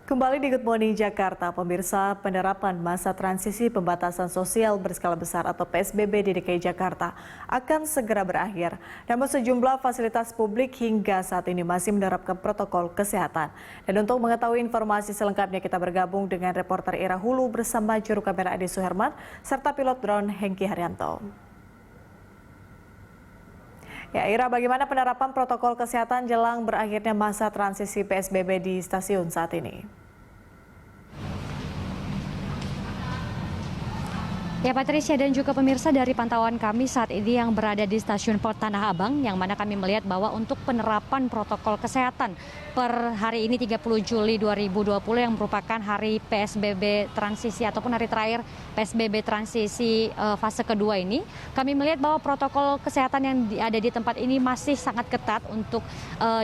Kembali di Good Morning Jakarta, pemirsa, penerapan masa transisi pembatasan sosial berskala besar atau PSBB di DKI Jakarta akan segera berakhir. Namun sejumlah fasilitas publik hingga saat ini masih menerapkan protokol kesehatan. Dan untuk mengetahui informasi selengkapnya kita bergabung dengan reporter Ira Hulu bersama juru kamera Ade Suherman serta pilot drone Hengki Haryanto. Ya, Ira, bagaimana penerapan protokol kesehatan jelang berakhirnya masa transisi PSBB di stasiun saat ini? Ya, Patricia dan juga pemirsa, dari pantauan kami saat ini yang berada di stasiun Tanah Abang, yang mana kami melihat bahwa untuk penerapan protokol kesehatan per hari ini 30 Juli 2020 yang merupakan hari PSBB transisi ataupun hari terakhir PSBB transisi fase kedua ini, kami melihat bahwa protokol kesehatan yang ada di tempat ini masih sangat ketat untuk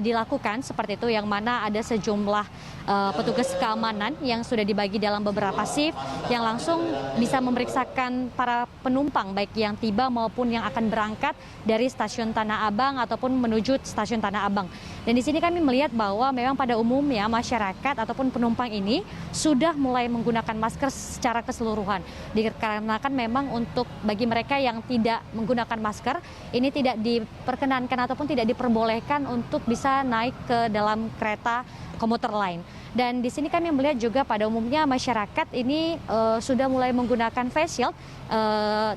dilakukan, seperti itu, yang mana ada sejumlah petugas keamanan yang sudah dibagi dalam beberapa shift yang langsung bisa memeriksakan para penumpang baik yang tiba maupun yang akan berangkat dari stasiun Tanah Abang ataupun menuju stasiun Tanah Abang. Dan di sini kami melihat bahwa memang pada umumnya masyarakat ataupun penumpang ini sudah mulai menggunakan masker secara keseluruhan. Dikarenakan memang untuk bagi mereka yang tidak menggunakan masker ini tidak diperkenankan ataupun tidak diperbolehkan untuk bisa naik ke dalam kereta komuter lain. Dan di sini kami melihat juga pada umumnya masyarakat ini sudah mulai menggunakan face shield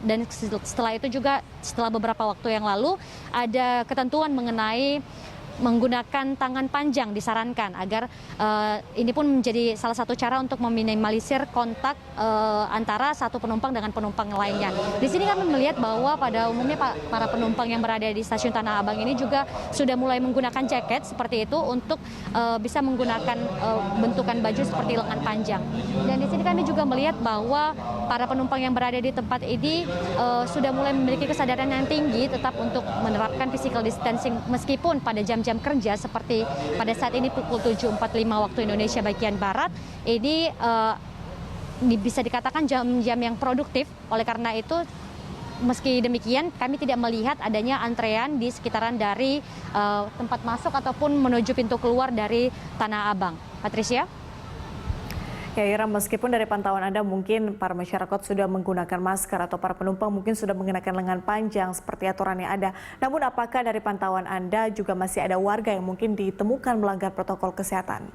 dan setelah itu juga setelah beberapa waktu yang lalu ada ketentuan mengenai menggunakan tangan panjang disarankan agar ini pun menjadi salah satu cara untuk meminimalisir kontak antara satu penumpang dengan penumpang lainnya. Di sini kami melihat bahwa pada umumnya para penumpang yang berada di stasiun Tanah Abang ini juga sudah mulai menggunakan jaket seperti itu untuk bisa menggunakan bentukan baju seperti lengan panjang. Dan di sini kami juga melihat bahwa para penumpang yang berada di tempat ini sudah mulai memiliki kesadaran yang tinggi tetap untuk menerapkan physical distancing meskipun pada jam kerja seperti pada saat ini pukul 7.45 waktu Indonesia bagian Barat ini bisa dikatakan jam-jam yang produktif. Oleh karena itu meski demikian kami tidak melihat adanya antrean di sekitaran dari tempat masuk ataupun menuju pintu keluar dari Tanah Abang. Patricia? Ya, Ira, meskipun dari pantauan Anda mungkin para masyarakat sudah menggunakan masker atau para penumpang mungkin sudah mengenakan lengan panjang seperti aturan yang ada. Namun apakah dari pantauan Anda juga masih ada warga yang mungkin ditemukan melanggar protokol kesehatan?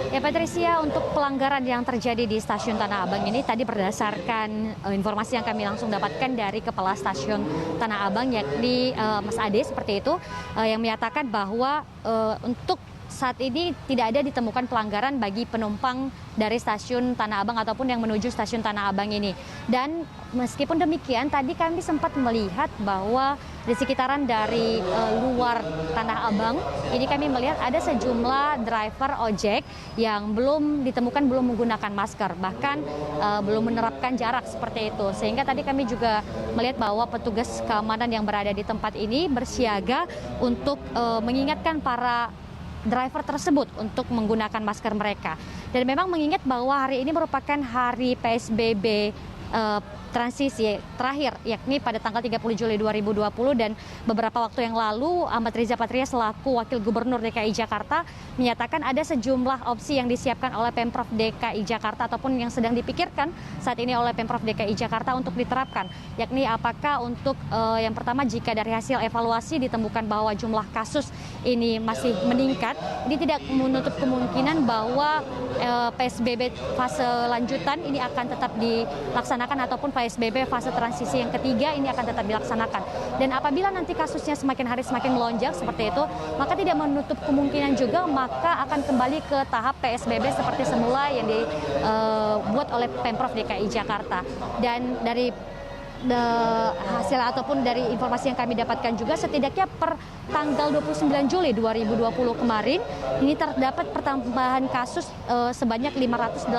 Ya, Patricia, untuk pelanggaran yang terjadi di stasiun Tanah Abang ini tadi berdasarkan informasi yang kami langsung dapatkan dari Kepala Stasiun Tanah Abang yakni Mas Ade seperti itu yang menyatakan bahwa untuk saat ini tidak ada ditemukan pelanggaran bagi penumpang dari stasiun Tanah Abang ataupun yang menuju stasiun Tanah Abang ini. Dan meskipun demikian tadi kami sempat melihat bahwa di sekitaran dari luar Tanah Abang ini kami melihat ada sejumlah driver ojek yang belum ditemukan belum menggunakan masker, bahkan belum menerapkan jarak seperti itu. Sehingga tadi kami juga melihat bahwa petugas keamanan yang berada di tempat ini bersiaga untuk mengingatkan para driver tersebut untuk menggunakan masker mereka. Dan memang mengingat bahwa hari ini merupakan hari PSBB transisi terakhir, yakni pada tanggal 30 Juli 2020 dan beberapa waktu yang lalu Ahmad Riza Patria selaku Wakil Gubernur DKI Jakarta menyatakan ada sejumlah opsi yang disiapkan oleh Pemprov DKI Jakarta ataupun yang sedang dipikirkan saat ini oleh Pemprov DKI Jakarta untuk diterapkan, yakni apakah untuk yang pertama jika dari hasil evaluasi ditemukan bahwa jumlah kasus ini masih meningkat, ini tidak menutup kemungkinan bahwa PSBB fase lanjutan ini akan tetap dilaksanakan ataupun PSBB fase transisi yang ketiga ini akan tetap dilaksanakan. Dan apabila nanti kasusnya semakin hari semakin melonjak seperti itu, maka tidak menutup kemungkinan juga maka akan kembali ke tahap PSBB seperti semula yang dibuat oleh Pemprov DKI Jakarta. Dan dari hasil ataupun dari informasi yang kami dapatkan juga setidaknya per tanggal 29 Juli 2020 kemarin ini terdapat pertambahan kasus sebanyak 584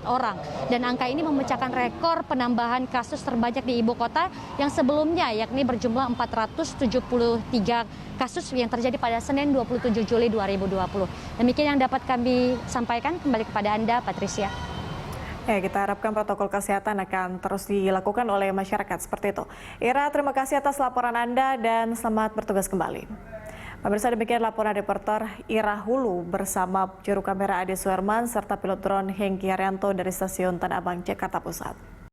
orang dan angka ini memecahkan rekor penambahan kasus terbanyak di ibu kota yang sebelumnya yakni berjumlah 473 kasus yang terjadi pada Senin 27 Juli 2020. Demikian yang dapat kami sampaikan, kembali kepada Anda Patricia. Ya, kita harapkan protokol kesehatan akan terus dilakukan oleh masyarakat seperti itu. Ira, terima kasih atas laporan Anda dan selamat bertugas kembali. Pemirsa, demikian laporan reporter Ira Hulu bersama juru kamera Ade Suherman serta pilot drone Hengki Haryanto dari Stasiun Tanah Abang, Jakarta Pusat.